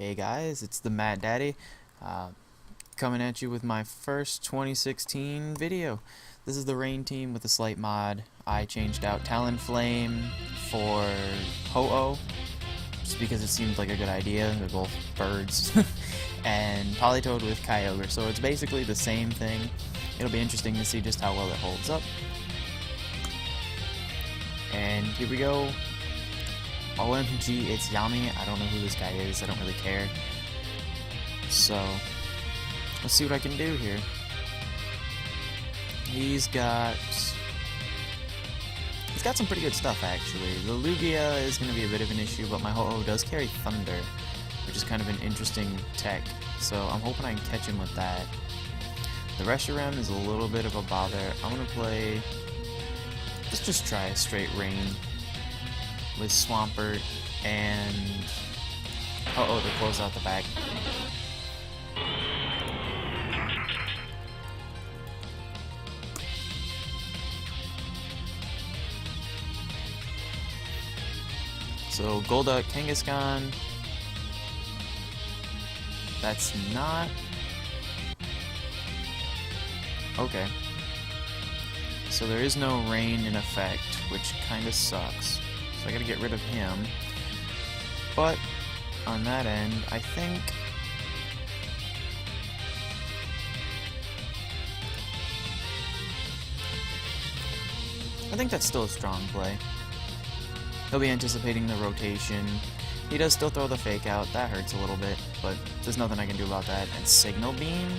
Hey guys, it's the Mad Daddy, coming at you with my first 2016 video. This is the Rain team with a slight mod. I changed out Talonflame for Ho-Oh, just because it seemed like a good idea. They're both birds. And Polytoad with Kyogre, so it's basically the same thing. It'll be interesting to see just how well it holds up. And here we go. OMG, it's Yami. I don't know who this guy is. I don't really care. So, let's see what I can do here. He's got some pretty good stuff, actually. The Lugia is going to be a bit of an issue, but my Ho-Oh does carry Thunder, which is kind of an interesting tech. So I'm hoping I can catch him with that. The Reshiram is a little bit of a bother. I'm going to play... Let's just try a straight Rain with Swampert and to close out the back. So Golduck, Kangaskhan. That's not okay. So there is no Rain in effect, which kind of sucks. So I gotta get rid of him. But on that end, I think that's still a strong play. He'll be anticipating the rotation. He does still throw the fake out. That hurts a little bit, but there's nothing I can do about that. And Signal Beam?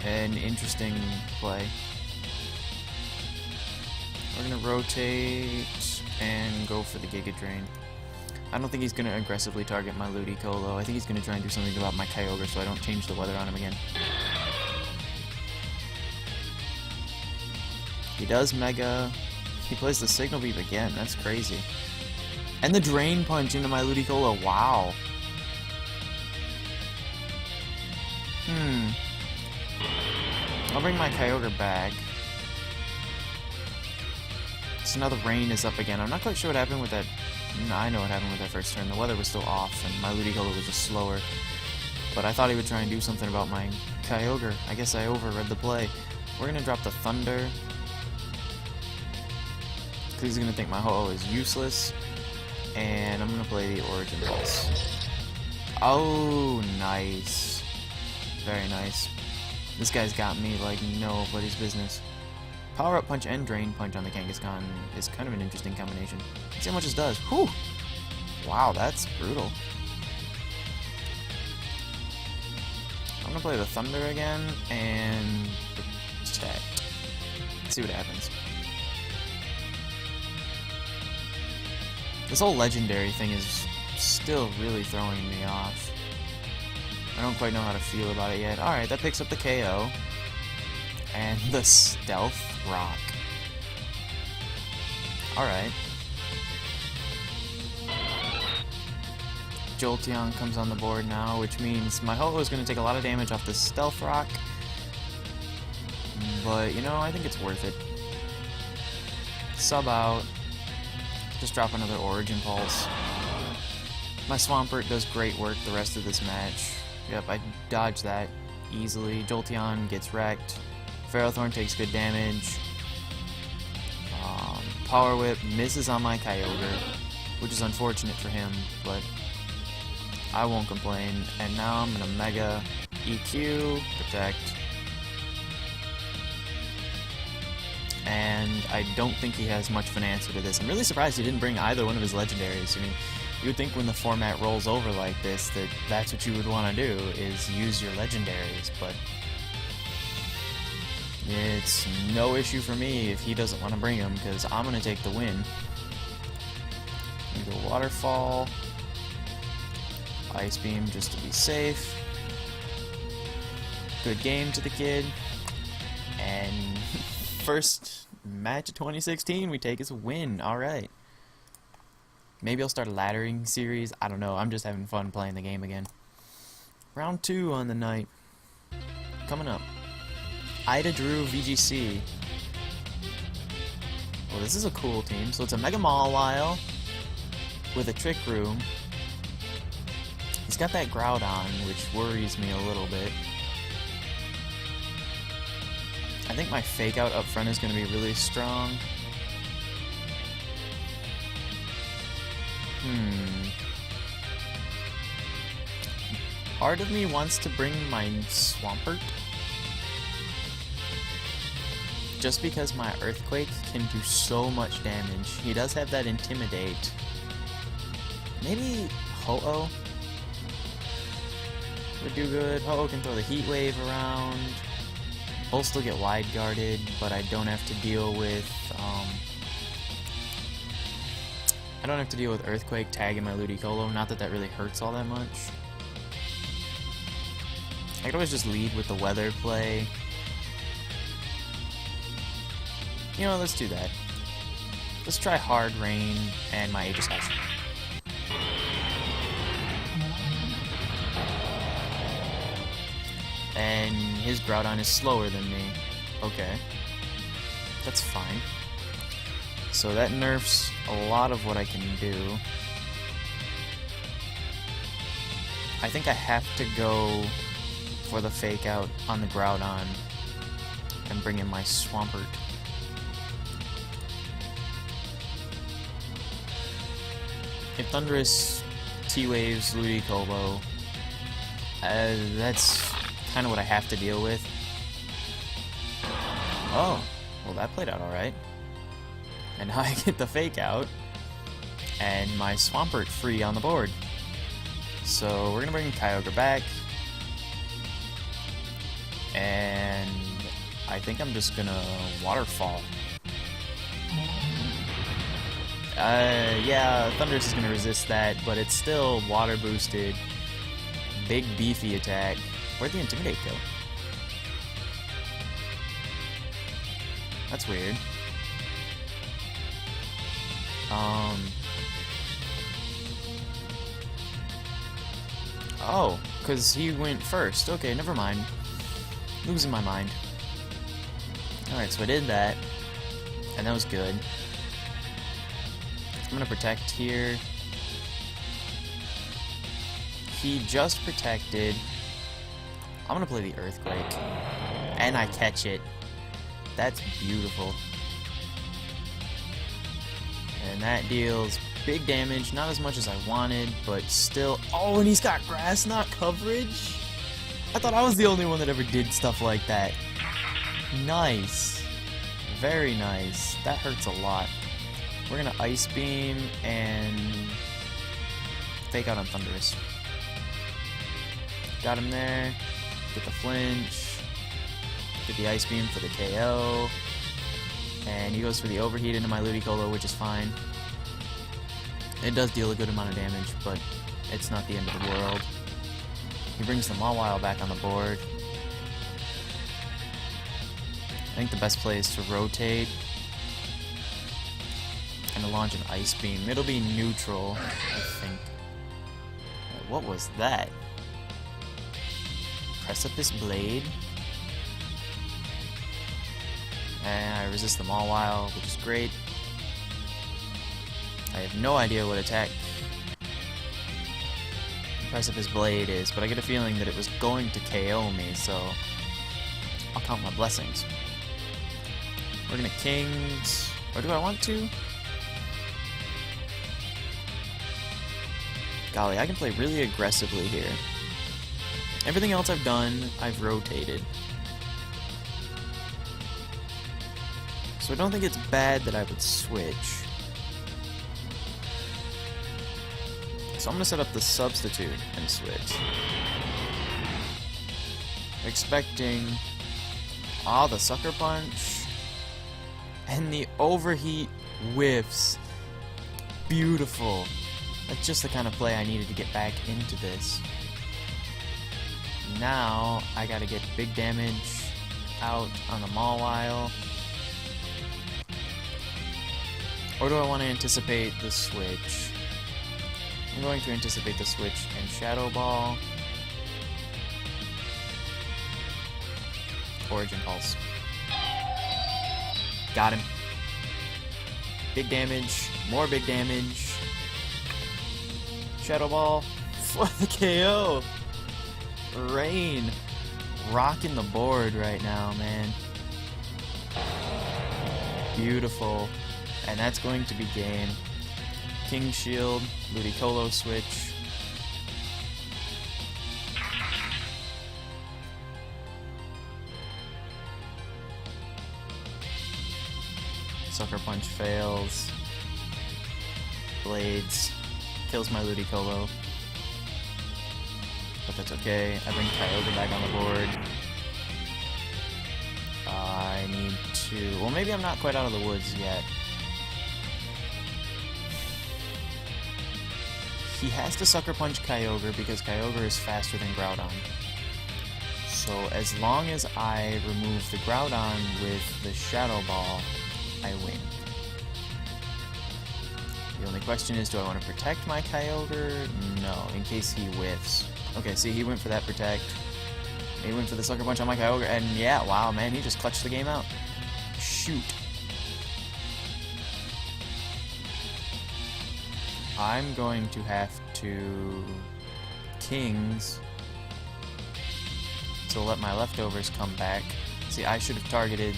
An interesting play. We're going to rotate and go for the Giga Drain. I don't think he's going to aggressively target my Ludicolo. I think he's going to try and do something about my Kyogre so I don't change the weather on him again. He does Mega. He plays the Signal Beam again. That's crazy. And the Drain Punch into my Ludicolo. Wow. I'll bring my Kyogre back. So now the Rain is up again. I'm not quite sure what happened with that. No, I know what happened with that first turn. The weather was still off, and my Ludicolo was just slower. But I thought he would try and do something about my Kyogre. I guess I overread the play. We're going to drop the Thunder, because he's going to think my Ho-Oh is useless. And I'm going to play the Origin Pulse. Oh, nice. Very nice. This guy's got me like nobody's business. Power Up Punch and Drain Punch on the Kangaskhan is kind of an interesting combination. Let's see how much this does. Whew! Wow, that's brutal. I'm gonna play the Thunder again and Protect. Let's see what happens. This whole legendary thing is still really throwing me off. I don't quite know how to feel about it yet. Alright, that picks up the KO. And the Stealth Rock. Alright. Jolteon comes on the board now, which means my Ho-Oh is going to take a lot of damage off the Stealth Rock. But, you know, I think it's worth it. Sub out. Just drop another Origin Pulse. My Swampert does great work the rest of this match. Yep, I dodged that easily. Jolteon gets wrecked. Ferrothorn takes good damage. Power Whip misses on my Kyogre, which is unfortunate for him, but I won't complain. And now I'm gonna Mega EQ, Protect. And I don't think he has much of an answer to this. I'm really surprised he didn't bring either one of his legendaries. I mean, you would think when the format rolls over like this that that's what you would want to do, is use your legendaries, but it's no issue for me if he doesn't want to bring them, because I'm going to take the win. I'm going to go Waterfall, Ice Beam just to be safe. Good game to the kid. And first match of 2016 we take as a win. Alright. Maybe I'll start a laddering series. I don't know. I'm just having fun playing the game again. Round 2 on the night. Coming up. Ida Drew VGC. Well, this is a cool team. So it's a Mega Mawile with a Trick Room He's got that Groudon, which worries me a little bit. I think my fake out up front is going to be really strong. Part of me wants to bring my Swampert, just because my Earthquake can do so much damage. He does have that Intimidate. Maybe Ho-Oh would do good. Ho-Oh can throw the Heat Wave around. Both still get wide guarded, but I don't have to deal with Earthquake tagging my Ludicolo. Not that that really hurts all that much. I could always just lead with the weather play. You know, let's do that. Let's try Hard Rain and my Aegis Ash. And his Groudon is slower than me. Okay. That's fine. So that nerfs a lot of what I can do. I think I have to go for the fake out on the Groudon and bring in my Swampert. If Thundurus T-Waves Ludicolo, that's kind of what I have to deal with. Oh, well that played out alright. And now I get the fake out, and my Swampert free on the board. So we're gonna bring Kyogre back, and I think I'm just gonna Waterfall. Yeah, Thundurus is gonna resist that, but it's still water boosted. Big beefy attack. Where'd the Intimidate go? That's weird. Oh, because he went first. Okay, never mind. Losing my mind. Alright, so I did that, and that was good. I'm gonna protect here. He just protected. I'm gonna play the Earthquake. And I catch it. That's beautiful. And that deals big damage, not as much as I wanted, but still. Oh, and he's got Grass Knot coverage? I thought I was the only one that ever did stuff like that. Nice. Very nice. That hurts a lot. We're gonna Ice Beam and fake out on Thundurus. Got him there. Get the flinch. Get the Ice Beam for the KO. And he goes for the Overheat into my Ludicolo, which is fine. It does deal a good amount of damage, but it's not the end of the world. He brings the Mawile back on the board. I think the best play is to rotate and to launch an Ice Beam. It'll be neutral, I think. What was that? Precipice Blade? And I resist the Mawile, which is great. I have no idea what attack Precipice Blade is, but I get a feeling that it was going to KO me, so I'll count my blessings. We're gonna Kings, or do I want to? Golly, I can play really aggressively here. Everything else I've done, I've rotated. So I don't think it's bad that I would switch. So I'm going to set up the substitute and switch. Expecting... Ah, the Sucker Punch. And the Overheat whiffs. Beautiful. That's just the kind of play I needed to get back into this. Now, I gotta get big damage out on the Mawile. Or do I want to anticipate the switch? I'm going to anticipate the switch and Shadow Ball. Origin Pulse. Got him. Big damage. More big damage. Shadow Ball. for the KO. Rain rocking the board right now, man. Beautiful. And that's going to be game. King Shield, Ludicolo switch. Sucker Punch fails. Blades kills my Ludicolo. But that's okay. I bring Kyogre back on the board. I need to... Well, maybe I'm not quite out of the woods yet. He has to Sucker Punch Kyogre because Kyogre is faster than Groudon. So as long as I remove the Groudon with the Shadow Ball, I win. The only question is, do I want to protect my Kyogre? No, in case he whiffs. Okay, see, he went for that protect. He went for the Sucker Punch on my Kyogre, and yeah, wow, man, he just clutched the game out. Shoot. I'm going to have to Kings to let my leftovers come back. See, I should have targeted...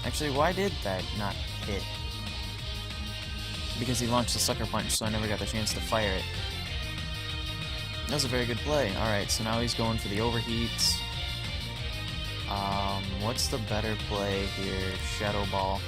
Actually, why did that not hit? Because he launched the Sucker Punch, so I never got the chance to fire it. That was a very good play. Alright, so now he's going for the overheats. What's the better play here? Shadow Ball.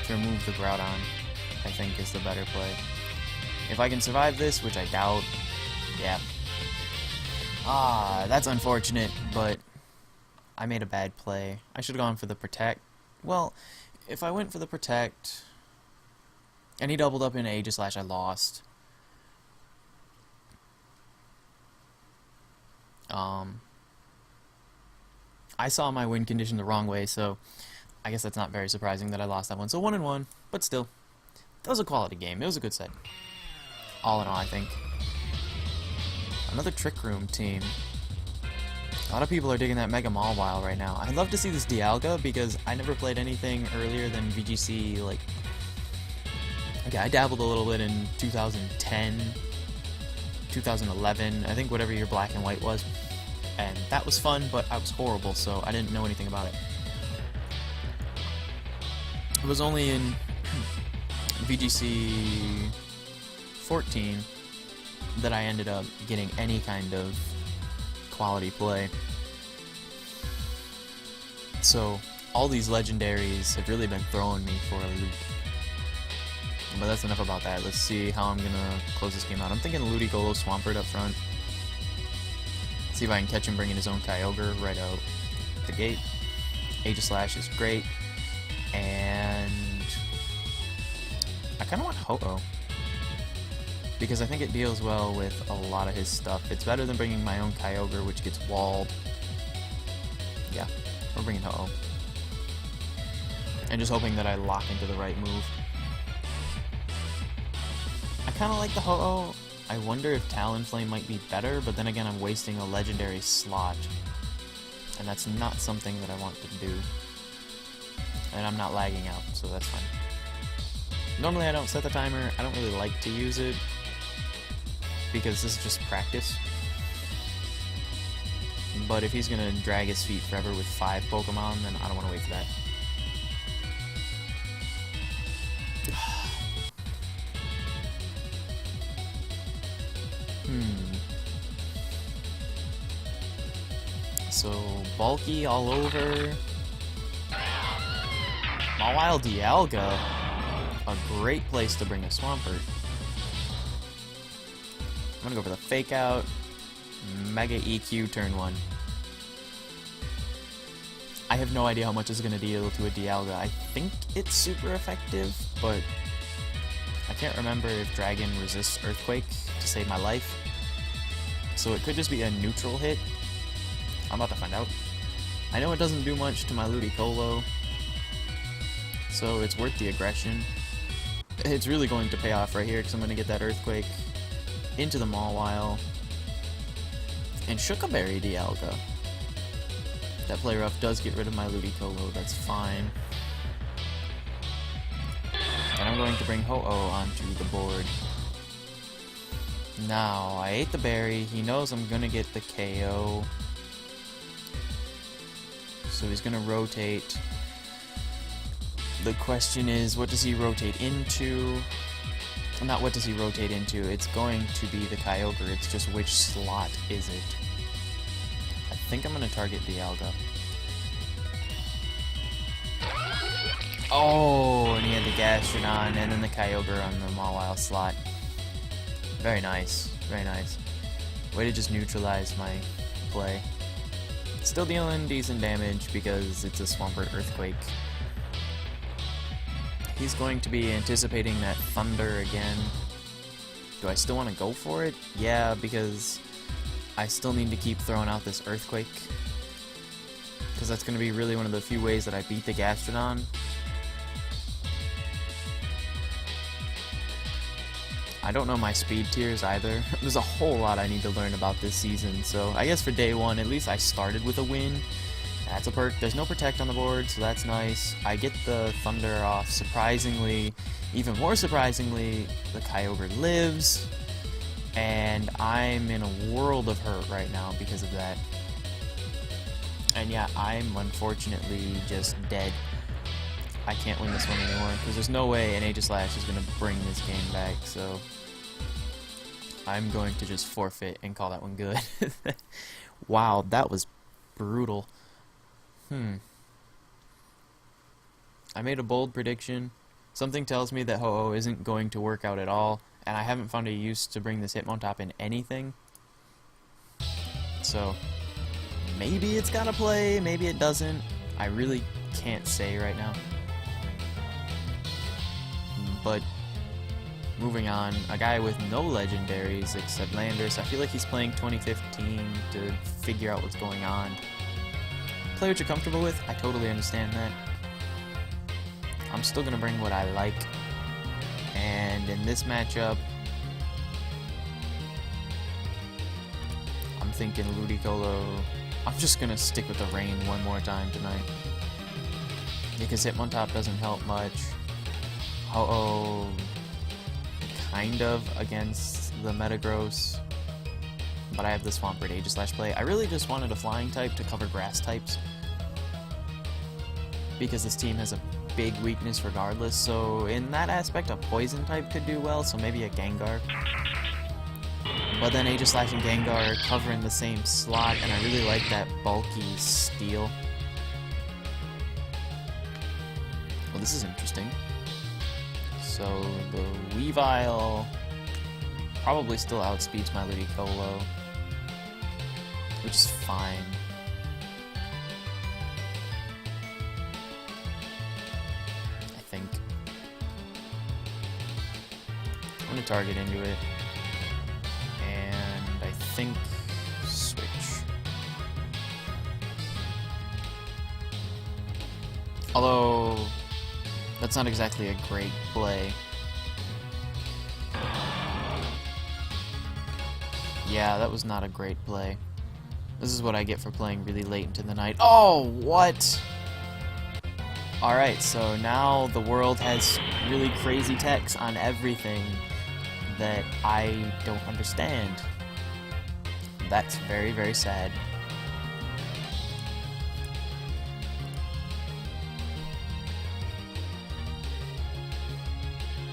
To remove the Groudon, I think, is the better play. If I can survive this, which I doubt, yeah. That's unfortunate, but I made a bad play. I should have gone for the Protect. Well, if I went for the Protect, and he doubled up in Aegislash, I lost. I saw my win condition the wrong way, so I guess that's not very surprising that I lost that one. So 1-1, but still, that was a quality game. It was a good set. All in all, I think. Another Trick Room team. A lot of people are digging that Mega Mawile right now. I'd love to see this Dialga because I never played anything earlier than VGC. Like, okay, I dabbled a little bit in 2010, 2011, I think whatever year Black and White was. And that was fun, but I was horrible, so I didn't know anything about it. It was only in VGC 14 that I ended up getting any kind of quality play. So all these legendaries have really been throwing me for a loop. But that's enough about that. Let's see how I'm gonna close this game out. I'm thinking Ludicolo Swampert up front. See if I can catch him bringing his own Kyogre right out the gate. Aegislash is great. And I kind of want Ho-Oh, because I think it deals well with a lot of his stuff. It's better than bringing my own Kyogre, which gets walled. Yeah, we're bringing Ho-Oh. And just hoping that I lock into the right move. I kind of like the Ho-Oh. I wonder if Talonflame might be better, but then again I'm wasting a legendary slot. And that's not something that I want to do. And I'm not lagging out, so that's fine. Normally I don't set the timer. I don't really like to use it, because this is just practice. But if he's gonna drag his feet forever with 5 Pokemon, then I don't want to wait for that. So, bulky all over. Mawile Dialga. A great place to bring a Swampert. I'm gonna go for the Fake Out. Mega EQ turn 1. I have no idea how much it's gonna deal to a Dialga. I think it's super effective, but I can't remember if Dragon resists Earthquake to save my life. So it could just be a neutral hit. I'm about to find out. I know it doesn't do much to my Ludicolo, so it's worth the aggression. It's really going to pay off right here, because I'm going to get that Earthquake into the Mawile. And Shukaberry Dialga. That Play Rough does get rid of my Ludicolo, that's fine. And I'm going to bring Ho-Oh onto the board. Now, I ate the berry. He knows I'm gonna get the KO. So he's gonna rotate. The question is, what does he rotate into? Not what does he rotate into, it's going to be the Kyogre, it's just which slot is it. I think I'm gonna target Dialga. Oh, and he had the Gastrodon and then the Kyogre on the Mawile slot. Very nice, very nice. Way to just neutralize my play. Still dealing decent damage because it's a Swampert Earthquake. He's going to be anticipating that Thunder again. Do I still want to go for it? Yeah, because I still need to keep throwing out this Earthquake. Because that's going to be really one of the few ways that I beat the Gastrodon. I don't know my speed tiers either. There's a whole lot I need to learn about this season, so I guess for day one, at least I started with a win. That's a perk. There's no Protect on the board, so that's nice. I get the Thunder off. Surprisingly, even more surprisingly, the Kyogre lives, and I'm in a world of hurt right now because of that. And yeah, I'm unfortunately just dead. I can't win this one anymore, because there's no way an Aegislash is going to bring this game back, so I'm going to just forfeit and call that one good. Wow, that was brutal. I made a bold prediction. Something tells me that Ho-Oh isn't going to work out at all, and I haven't found a use to bring this Hitmontop in anything. So, maybe it's gotta play, maybe it doesn't. I really can't say right now. But, moving on, a guy with no legendaries except Landers. I feel like he's playing 2015 to figure out what's going on. Play what you're comfortable with, I totally understand that. I'm still gonna bring what I like. And in this matchup, I'm thinking Ludicolo. I'm just gonna stick with the rain one more time tonight. Because Hitmontop doesn't help much. Ho-Oh, kind of against the Metagross. But I have the Swampert Aegislash play. I really just wanted a flying type to cover grass types, because this team has a big weakness regardless, so in that aspect a poison type could do well, so maybe a Gengar. But then Aegislash and Gengar are covering the same slot, and I really like that bulky steel. Well, this is interesting. So the Weavile probably still outspeeds my Ludicolo, which is fine. I think. I'm gonna target into it, and I think switch. Although, that's not exactly a great play. Yeah, that was not a great play. This is what I get for playing really late into the night. Oh, what? Alright, so now the world has really crazy techs on everything that I don't understand. That's very, very sad.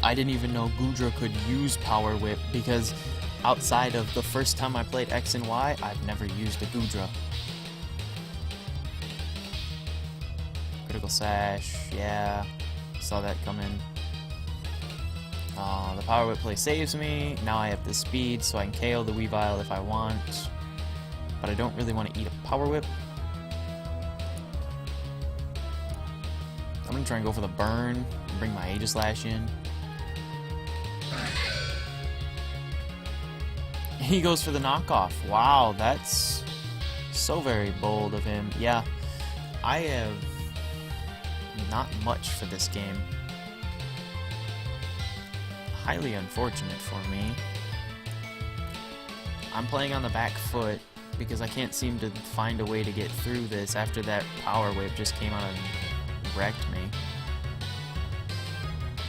I didn't even know Goodra could use Power Whip, because outside of the first time I played X and Y, I've never used a Goodra. Critical Sash, yeah, saw that coming. The Power Whip play saves me. Now I have the speed, so I can KO the Weavile if I want. But I don't really want to eat a Power Whip. I'm going to try and go for the burn and bring my Aegislash in. He goes for the knockoff. Wow, that's so very bold of him. Yeah, I have not much for this game. Highly unfortunate for me. I'm playing on the back foot because I can't seem to find a way to get through this after that Power Whip just came out and wrecked me.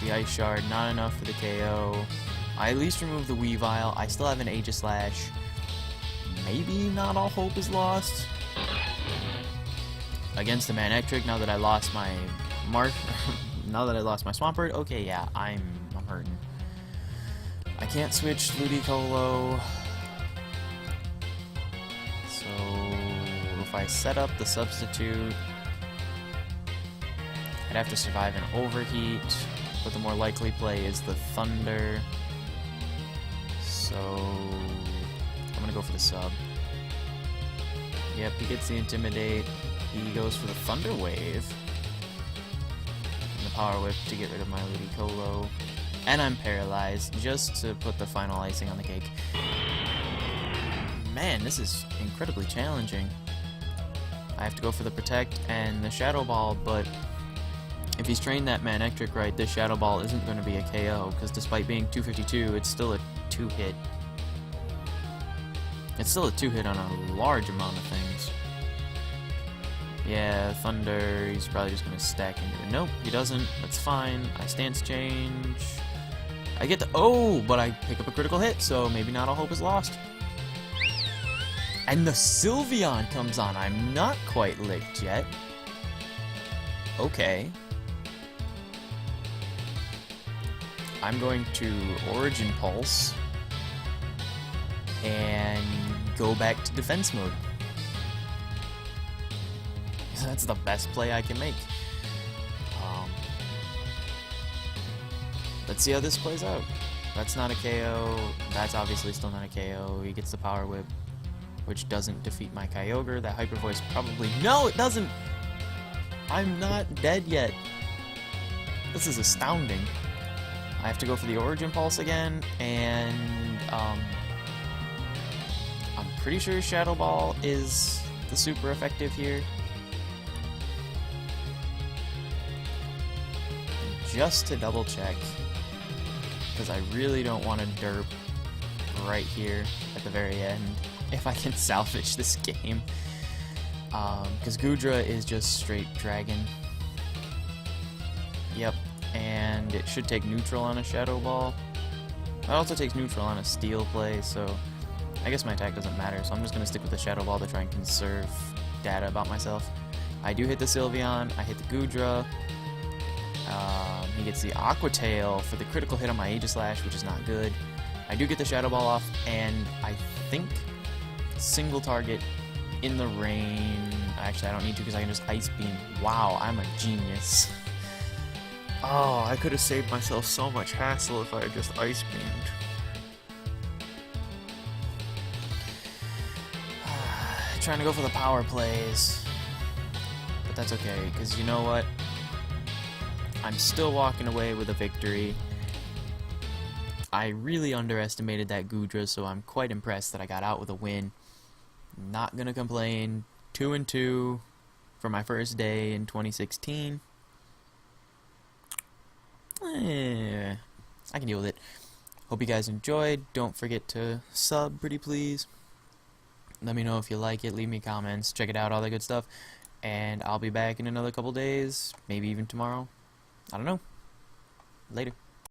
The Ice Shard, not enough for the KO. I at least removed the Weavile. I still have an Aegislash. Maybe not all hope is lost. Against the Manectric, now that I lost my now that I lost my Swampert, okay, yeah, I'm hurting. I can't switch Ludicolo. So if I set up the substitute, I'd have to survive an overheat, but the more likely play is the Thunder. So I'm gonna go for the sub. Yep, he gets the Intimidate. He goes for the Thunder Wave. And the Power Whip to get rid of my Ludicolo. And I'm paralyzed, just to put the final icing on the cake. Man, this is incredibly challenging. I have to go for the Protect and the Shadow Ball, but if he's trained that Manectric right, this Shadow Ball isn't going to be a KO, because despite being 252, it's still a 2-hit. It's still a 2-hit on a large amount of things. Yeah, Thunder, he's probably just going to stack into it. Nope, he doesn't. That's fine. I stance change. I get the... Oh, but I pick up a critical hit, so maybe not all hope is lost. And the Sylveon comes on. I'm not quite licked yet. Okay. I'm going to Origin Pulse and go back to defense mode. That's the best play I can make. Let's see how this plays out. That's not a KO. That's obviously still not a KO. He gets the Power Whip, which doesn't defeat my Kyogre. That Hyper Voice probably... No, it doesn't! I'm not dead yet. This is astounding. I have to go for the Origin Pulse again, and I'm pretty sure Shadow Ball is the super effective here. Just to double check, because I really don't want to derp right here at the very end if I can salvage this game. Because Goodra is just straight dragon. Yep, and it should take neutral on a Shadow Ball. It also takes neutral on a Steel play, so I guess my attack doesn't matter, so I'm just going to stick with the Shadow Ball to try and conserve data about myself. I do hit the Sylveon, I hit the Goodra. He gets the Aqua Tail for the critical hit on my Aegislash, which is not good. I do get the Shadow Ball off, and I think single target in the rain. Actually, I don't need to because I can just Ice Beam. Wow, I'm a genius. Oh, I could have saved myself so much hassle if I had just Ice Beamed. Trying to go for the power plays. But that's okay, because you know what? I'm still walking away with a victory. I really underestimated that Goodra, so I'm quite impressed that I got out with a win. Not gonna complain. 2-2 for my first day in 2016. I can deal with it. Hope you guys enjoyed. Don't forget to sub, pretty please. Let me know if you like it. Leave me comments. Check it out, all that good stuff. And I'll be back in another couple days. Maybe even tomorrow. I don't know. Later.